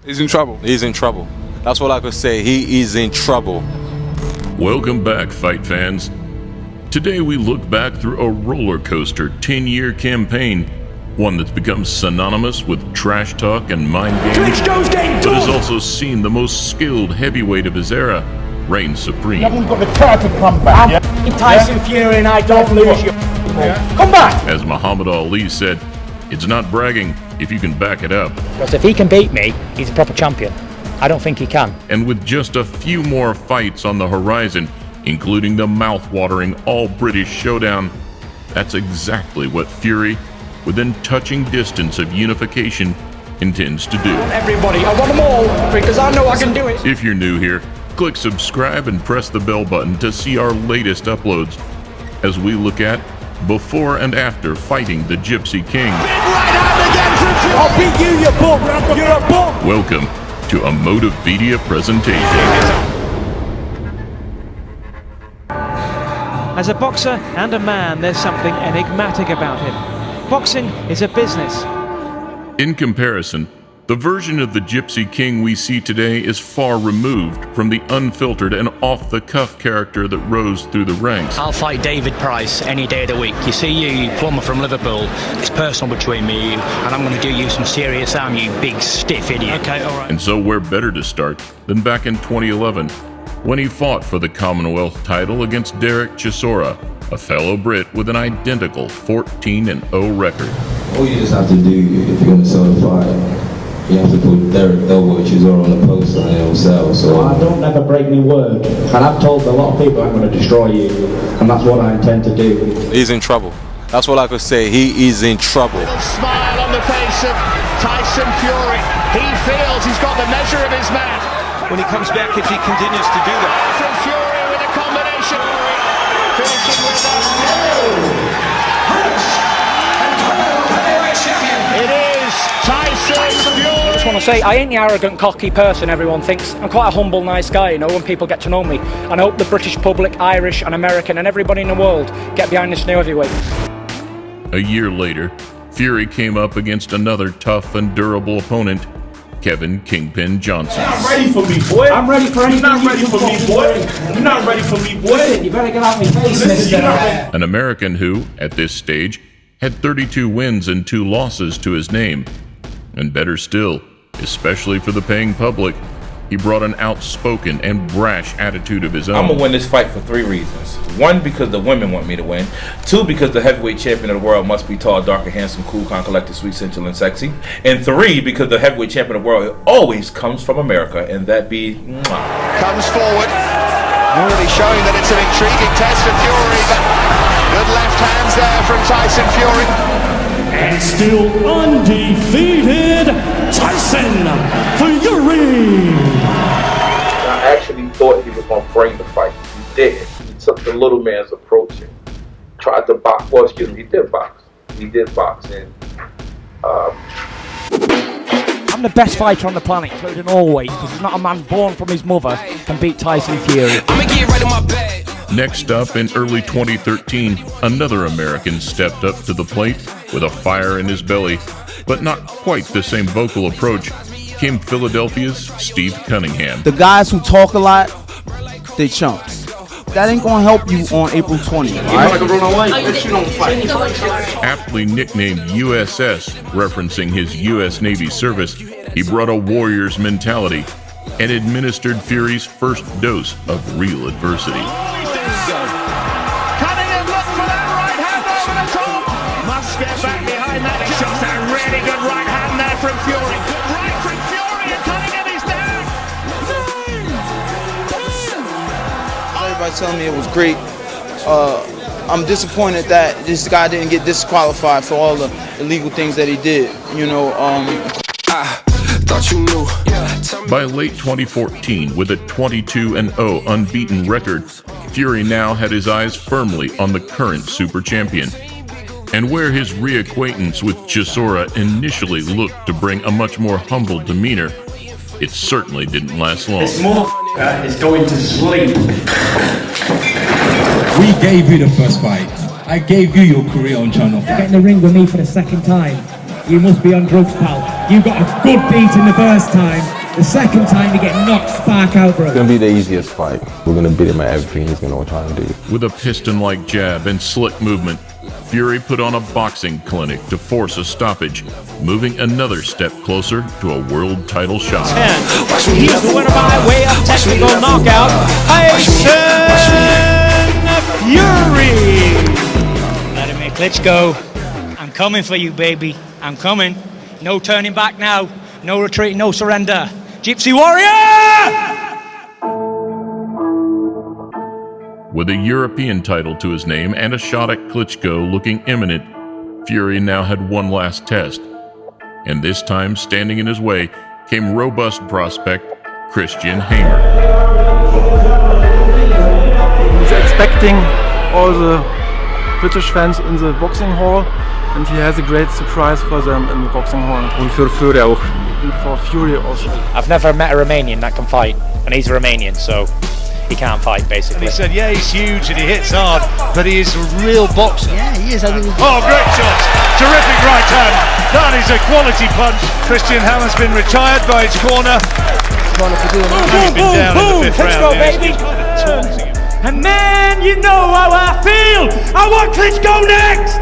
He's in trouble. He's in trouble. That's what I could say. He is in trouble. Welcome back, fight fans. Today we look back through a roller coaster 10-year campaign, one that's become synonymous with trash talk and mind games, but has also seen the most skilled heavyweight of his era reign supreme. You haven't got the character to come back. I'm Tyson Fury and I don't lose you. Come back! As Muhammad Ali said, it's not bragging if you can back it up. Because if he can beat me, he's a proper champion. I don't think he can. And with just a few more fights on the horizon, including the mouth-watering all-British showdown, that's exactly what Fury, within touching distance of unification, intends to do. Everybody, I want them all, because I know I can do it. If you're new here, click subscribe and press the bell button to see our latest uploads as we look at before and after fighting the Gypsy King. I'll beat you, you bum! You're a bum! Welcome to a Motivedia presentation. As a boxer and a man, there's something enigmatic about him. Boxing is a business. In comparison, the version of the Gypsy King we see today is far removed from the unfiltered and off-the-cuff character that rose through the ranks. I'll fight David Price any day of the week. You see you plumber from Liverpool, it's personal between me and you, and I'm going to do you some serious harm, you big stiff idiot. Okay, all right. And so where better to start than back in 2011, when he fought for the Commonwealth title against Derek Chisora, a fellow Brit with an identical 14-0 record. All you just have to do if you're going to sell the fight, you have to put Derek Chisora on the poster and it'll sell. So I don't ever break my word, and I've told a lot of people I'm going to destroy you, and that's what I intend to do. He's in trouble. That's what I could say. He is in trouble. A smile on the face of Tyson Fury. He feels he's got the measure of his man. When he comes back, if he continues to do that. From Fury with a combination. Finishing with it is Tyson Fury. I just want to say, I ain't the arrogant, cocky person everyone thinks. I'm quite a humble, nice guy, you know, when people get to know me. And I hope the British public, Irish and American and everybody in the world get behind this new heavyweight. A year later, Fury came up against another tough and durable opponent, Kevin Kingpin Johnson. You're not ready for me, boy. I'm ready for anything. You're not ready for me, boy. You're not ready for me, boy. Listen, you better get out my face. Listen, An American who, at this stage, had 32 wins and 2 losses to his name. And better still, especially for the paying public, he brought an outspoken and brash attitude of his own. I'm going to win this fight for 3 reasons. 1, because the women want me to win. 2, because the heavyweight champion of the world must be tall, dark, and handsome, cool, calm, collected, sweet, sensual, and sexy. And 3, because the heavyweight champion of the world always comes from America, and that be... Comes forward. Really showing that it's an intriguing test for Fury. Good left hands there from Tyson Fury. And still undefeated, Tyson Fury! I actually thought he was going to bring the fight. He did. He took the little man's approach and tried to box. Well, excuse me, he did box. He did box. And I'm the best fighter on the planet, including all weights, because there's not a man born from his mother can beat Tyson Fury. I'ma get right in my bed. Next up, in early 2013, another American stepped up to the plate with a fire in his belly, but not quite the same vocal approach, came Philadelphia's Steve Cunningham. The guys who talk a lot, they chumps. That ain't gonna help you on April 20th, right? Aptly nicknamed USS, referencing his U.S. Navy service, he brought a warrior's mentality and administered Fury's first dose of real adversity. Cunningham looks for that right hand over the top. Must get back behind that. It's just a really good right hand there from Fury. Good right from Fury, and Cunningham is down. Everybody telling me it was great. I'm disappointed that this guy didn't get disqualified for all the illegal things that he did. You know, Thought you knew. By late 2014, with a 22-0 unbeaten record, Fury now had his eyes firmly on the current super champion. And where his reacquaintance with Chisora initially looked to bring a much more humble demeanor, it certainly didn't last long. This motherfucker is going to sleep. We gave you the first fight. I gave you your career on Channel 5. Get in the ring with me for the second time. You must be on drugs, pal. You got a good beat in the first time. The second time you get knocked spark out, bro. It's gonna be the easiest fight. We're gonna beat him at everything he's gonna try and do. With a piston-like jab and slick movement, Fury put on a boxing clinic to force a stoppage, moving another step closer to a world title shot. He's the winner by way of technical knockout, Tyson Fury. Vladimir Klitschko, I'm coming for you, baby. I'm coming. No turning back now. No retreat, no surrender. Gypsy Warrior! With a European title to his name and a shot at Klitschko looking imminent, Fury now had one last test. And this time, standing in his way, came robust prospect Christian Hamer. He's expecting all the British fans in the boxing hall, and he has a great surprise for them in the boxing hall. Und für Fury auch. And for Fury also. I've never met a Romanian that can fight, and he's a Romanian, so he can't fight, basically. He said, yeah, he's huge and he hits hard, but he is a real boxer. Yeah, he is. Oh, great shot. Terrific right hand. That is a quality punch. Christian Hamer's been retired by his corner. He's been down in the fifth round. Klitschko, baby. And man, you know how I feel. I want Klitschko next.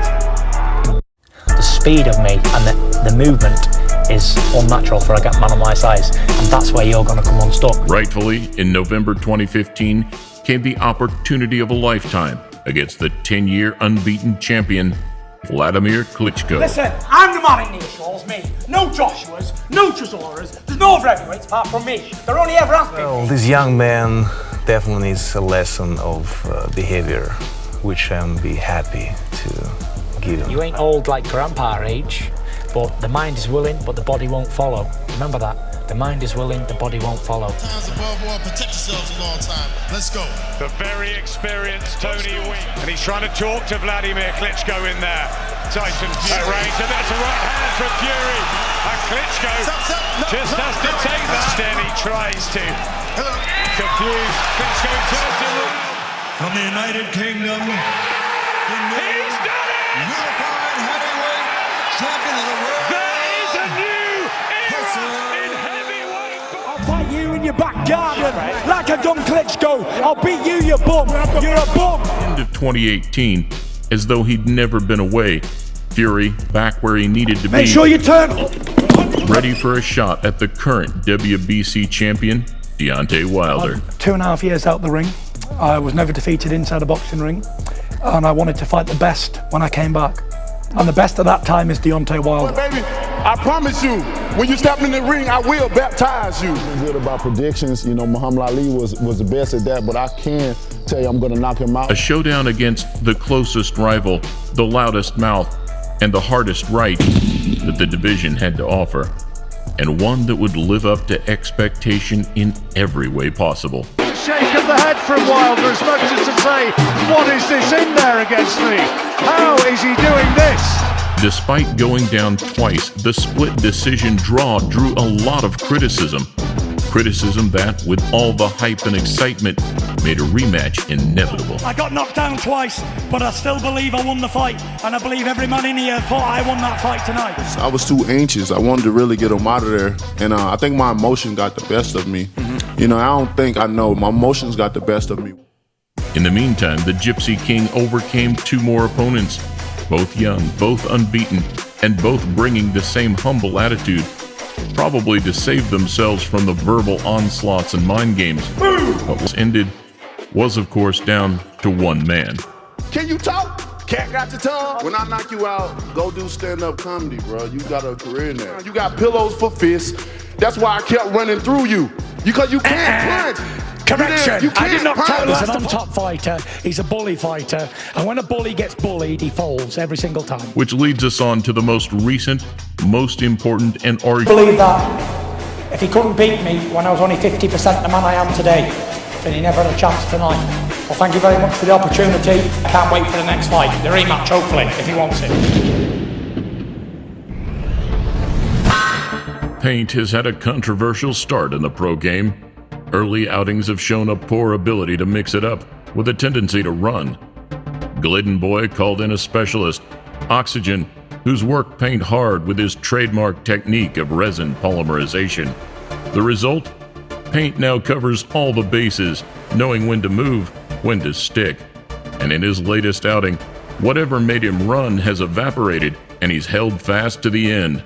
The speed of me and the movement is unnatural for a man of my size, and that's where you're going to come unstuck. Rightfully, in November 2015, came the opportunity of a lifetime against the 10-year unbeaten champion, Vladimir Klitschko. Listen, I'm the man in these shows, me. No Joshuas, no Trezoras, there's no other heavyweights apart from me. There only ever has been. Well, this young man definitely needs a lesson of behavior, which I'm be happy to give him. You ain't old like grandpa age, but the mind is willing, but the body won't follow. Remember that. The mind is willing, the body won't follow. Times above all, protect yourselves a long time. Let's go. The very experienced Tony Wing, and he's trying to talk to Vladimir Klitschko in there. Tyson Fury, and that's a right hand from Fury. And Klitschko just has to take that. Then he tries to confuse Klitschko. From the United Kingdom, he's done it! Unified heavyweight champion of the world. There is a new era in heavyweight. I'll fight you in your back garden like a dumb Klitschko. I'll beat you, you bum. You're a bum. End of 2018, as though he'd never been away, Fury back where he needed to be. Make sure you turn. Ready for a shot at the current WBC champion, Deontay Wilder. 2.5 years out the ring. I was never defeated inside a boxing ring, and I wanted to fight the best when I came back. And the best at that time is Deontay Wilder. But baby, I promise you, when you step in the ring, I will baptize you. I'm good about predictions. You know, Muhammad Ali was the best at that, but I can tell you I'm going to knock him out. A showdown against the closest rival, the loudest mouth, and the hardest right that the division had to offer, and one that would live up to expectation in every way possible. Shake of the head from Wilder, as much as to say, what is this in there against me? How is he doing this? Despite going down twice, the split decision draw drew a lot of criticism. Criticism that, with all the hype and excitement, made a rematch inevitable. I got knocked down twice, but I still believe I won the fight, and I believe every man in here thought I won that fight tonight. I was too anxious. I wanted to really get him out of there, and I think my emotion got the best of me. You know, I know. My emotions got the best of me. In the meantime, the Gypsy King overcame two more opponents, both young, both unbeaten, and both bringing the same humble attitude, probably to save themselves from the verbal onslaughts and mind games. What was ended was, of course, down to one man. Can you talk? Cat got your tongue? When I knock you out, go do stand-up comedy, bro. You got a career now. You got pillows for fists. That's why I kept running through you. Because you can't punch. Correction, I did not tell punch. He's an on-top fighter, he's a bully fighter, and when a bully gets bullied, he falls every single time. Which leads us on to the most recent, most important, and I believe that if he couldn't beat me when I was only 50% the man I am today, then he never had a chance tonight. Well, thank you very much for the opportunity. I can't wait for the next fight, the rematch, hopefully, if he wants it. Paint has had a controversial start in the pro game. Early outings have shown a poor ability to mix it up, with a tendency to run. Glidden Boy called in a specialist. Oxygen whose work Paint hard with his trademark technique of resin polymerization. The result? Paint now covers all the bases, knowing when to move, when to stick. And in his latest outing, whatever made him run has evaporated, and he's held fast to the end.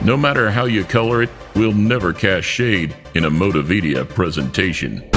No matter how you color it, we'll never cast shade in a Motividia presentation.